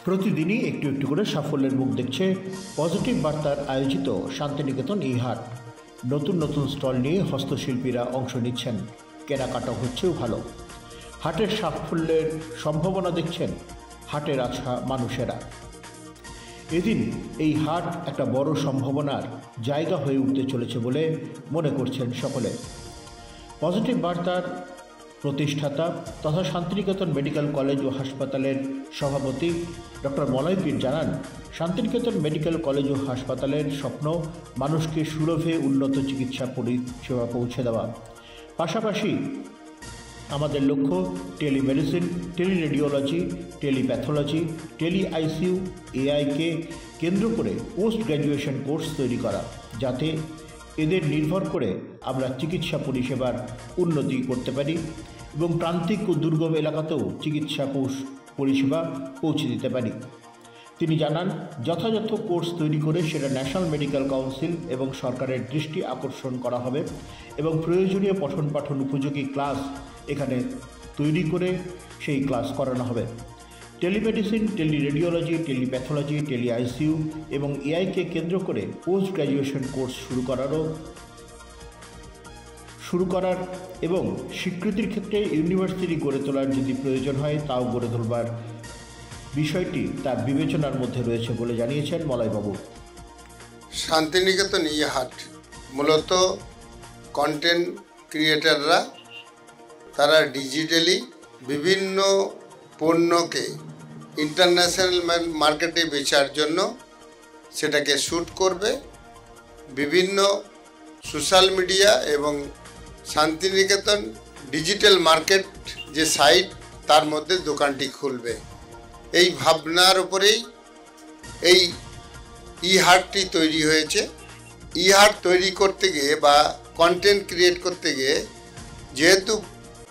প্রতিদিনই একটু একটু করে সাফল্যের মুখ দেখছে পজিটিভ বার্তার আয়োজিত শান্তিনিকেতন হাট। নতুন নতুন স্টল নিয়ে হস্তশিল্পীরা অংশ নিচ্ছেন, কেনাকাটা হচ্ছেও ভালো। হাটের সাফল্যের সম্ভাবনা দেখছেন হাটের আসা মানুষেরা। এদিন এই হাট একটা বড় সম্ভাবনার জায়গা হয়ে উঠতে চলেছে বলে মনে করছেন সকলে। পজিটিভ বার্তার প্রতিষ্ঠাতা তথা শান্তিনিকেতন মেডিকেল কলেজ ও হাসপাতালের সভাপতি ডক্টর মলয় পীর জানান, শান্তিনিকেতন মেডিকেল কলেজ ও হাসপাতালের স্বপ্ন মানুষকে সুলভে উন্নত চিকিৎসা পরিষেবা পৌঁছে দেওয়া। পাশাপাশি আমাদের লক্ষ্য টেলিমেডিসিন, টেলিরেডিওলজি, টেলিপ্যাথোলজি, টেলি আইসিইউ, এআইকে কেন্দ্র করে পোস্ট গ্র্যাজুয়েশন কোর্স তৈরি করা, যাতে এদের নির্ভর করে আমরা চিকিৎসা পরিষেবার উন্নতি করতে পারি এবং প্রান্তিক ও দুর্গম এলাকাতেও চিকিৎসা পরিষেবা পৌঁছে দিতে পারি। তিনি জানান, যথাযথ কোর্স তৈরি করে সেটা ন্যাশনাল মেডিকেল কাউন্সিল এবং সরকারের দৃষ্টি আকর্ষণ করা হবে এবং প্রয়োজনীয় পঠন পাঠন উপযোগী ক্লাস এখানে তৈরি করে সেই ক্লাস করানো হবে। টেলিমেডিসিন, টেলিরেডিওলজি, টেলিপ্যাথোলজি, টেলি আইসিইউ এবং এআইকে কেন্দ্র করে পোস্ট গ্র্যাজুয়েশন কোর্স শুরু করার এবং স্বীকৃতির ক্ষেত্রে ইউনিভার্সিটি গড়ে তোলার যদি প্রয়োজন হয় তাও গড়ে তোলবার বিষয়টি তার বিবেচনার মধ্যে রয়েছে বলে জানিয়েছেন মলয়বাবু। শান্তিনিকেতন হাট মূলত কন্টেন্ট ক্রিয়েটাররা তারা ডিজিটালি বিভিন্ন পণ্যকে ইন্টারন্যাশনাল মার্কেটে বেচার জন্য সেটাকে শ্যুট করবে, বিভিন্ন সোশ্যাল মিডিয়া এবং শান্তিনিকেতন ডিজিটাল মার্কেট যে সাইট তার মধ্যে দোকানটি খুলবে। এই ভাবনার উপরেই এই হাটটি তৈরি হয়েছে। হাট তৈরি করতে গিয়ে বা কন্টেন্ট ক্রিয়েট করতে গিয়ে যেহেতু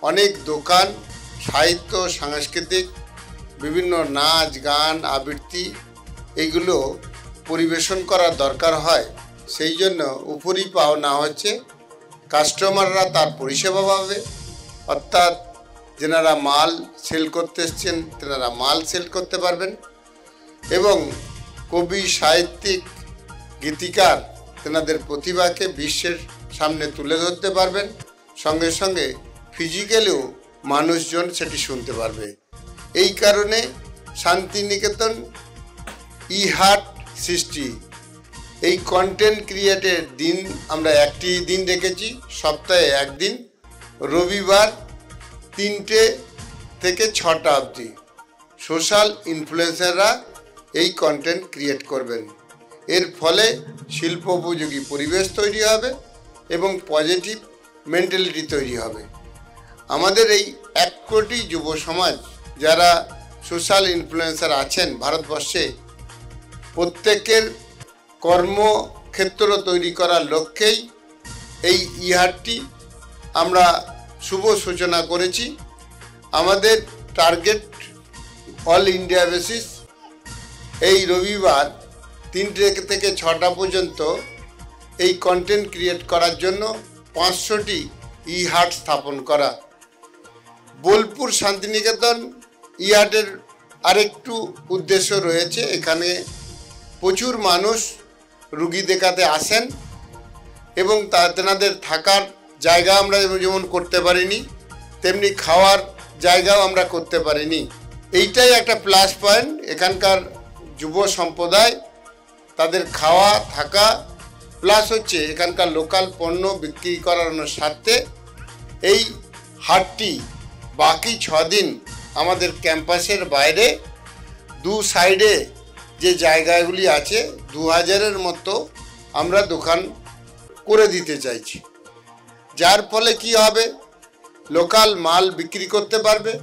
অনেক দোকান, সাহিত্য, সাংস্কৃতিক বিভিন্ন নাচ, গান, আবৃত্তি এইগুলো পরিবেশন করার দরকার হয়, সেই জন্য উপরই পাওনা হচ্ছে কাস্টমাররা তার পরিষেবা পাবে, অর্থাৎ যেনারা মাল সেল করতে এসছেন তেনারা মাল সেল করতে পারবেন এবং কবি, সাহিত্যিক, গীতিকার তেনাদের প্রতিভাকে বিশ্বের সামনে তুলে ধরতে পারবেন, সঙ্গে সঙ্গে ফিজিক্যালিও মানুষজন সেটি শুনতে পারবে। এই কারণে শান্তিনিকেতন হাট সৃষ্টি। এই কন্টেন্ট ক্রিয়েটের দিন আমরা একটি দিন রেখেছি, সপ্তাহে একদিন, রবিবার 3টে থেকে 6টা অবধি সোশ্যাল ইনফ্লুয়েন্সাররা এই কন্টেন্ট ক্রিয়েট করবেন। এর ফলে শিল্প উপযোগী পরিবেশ তৈরি হবে এবং পজিটিভ মেন্টালিটি তৈরি হবে। আমাদের এই 1 কোটি যুব সমাজ যারা সোশ্যাল ইনফ্লুয়েন্সার আছেন ভারতবর্ষে, প্রত্যেকের কর্মক্ষেত্র তৈরি করার লক্ষ্যেই এই হাটটি আমরা শুভ সূচনা করেছি। আমাদের টার্গেট অল ইন্ডিয়া বেসিস এই রবিবার 3টে থেকে 6টা পর্যন্ত এই কন্টেন্ট ক্রিয়েট করার জন্য 500টি হাট স্থাপন করা। বোলপুর শান্তিনিকেতন হাটের আরেকটু উদ্দেশ্য রয়েছে, এখানে প্রচুর মানুষ রুগী দেখাতে আসেন এবং তেনাদের থাকার জায়গা আমরা যেমন করতে পারিনি, তেমনি খাওয়ার জায়গাও আমরা করতে পারিনি। এইটাই একটা প্লাস পয়েন্ট। এখানকার যুব সম্প্রদায় তাদের খাওয়া, থাকা প্লাস হচ্ছে এখানকার লোকাল পণ্য বিক্রি করানোর স্বার্থে এই হাটটি বাকি 6 দিন আমাদের ক্যাম্পাসের বাইরে 2 সাইডে যে জায়গাগুলি আছে 2000-এর মতো আমরা দোকান করে দিতে চাইছি, যার ফলে কি হবে, লোকাল মাল বিক্রি করতে পারবে,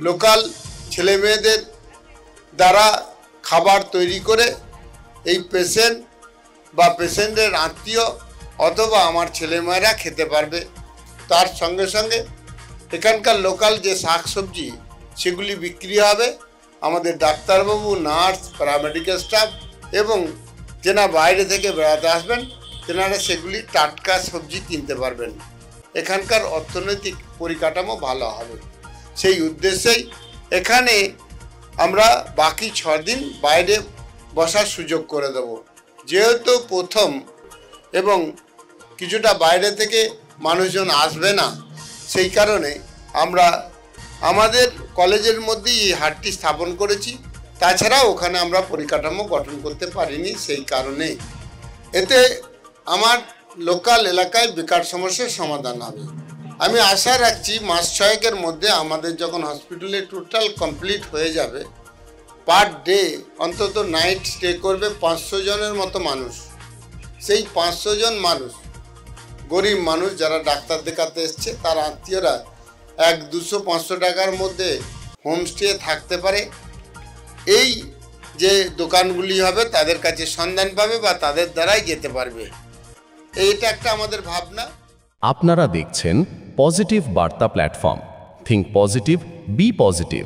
লোকাল ছেলে মেয়েদের দ্বারা খাবার তৈরি করে এই পেশেন্ট বা পেশেন্টের আত্মীয় অথবা আমার ছেলেমেয়েরা খেতে পারবে। তার সঙ্গে সঙ্গে এখানকার লোকাল যে শাকসবজি সেগুলি বিক্রি হবে। আমাদের ডাক্তারবাবু, নার্স, প্যারামেডিক্যাল স্টাফ এবং যেনা বাইরে থেকে বেড়াতে আসবেন তেনারা সেগুলি টাটকা সবজি কিনতে পারবেন। এখানকার অর্থনৈতিক পরিকাঠামো ভালো হবে। সেই উদ্দেশ্যেই এখানে আমরা বাকি 6 দিন বাইরে বসার সুযোগ করে দেব। যেহেতু প্রথম এবং কিছুটা বাইরে থেকে মানুষজন আসবে না, সেই কারণে আমরা আমাদের কলেজের মধ্যেই এই হাটটি স্থাপন করেছি। তাছাড়া ওখানে আমরা পরিকাঠামো গঠন করতে পারিনি, সেই কারণে এতে আমার লোকাল এলাকায় বেকার সমস্যার সমাধান হবে। আমি আশা রাখছি মাস 6 মধ্যে আমাদের যখন হসপিটালে টোটাল কমপ্লিট হয়ে যাবে, পার ডে অন্তত নাইট স্টে করবে 500 জনের মতো মানুষ। সেই 500 জন মানুষ গরিব মানুষ যারা ডাক্তার দেখাতে এসছে, তার আত্মীয়রা 100-200-500 টাকার মধ্যে হোমস্টে থাকতে পারে। এই যে দোকানগুলি হবে তাদের কাছে সন্ধান পাবে বা তাদের দ্বারাই যেতে পারবে। এইটা একটা আমাদের ভাবনা। আপনারা দেখছেন পজিটিভ বার্তা platform. Think positive, be positive.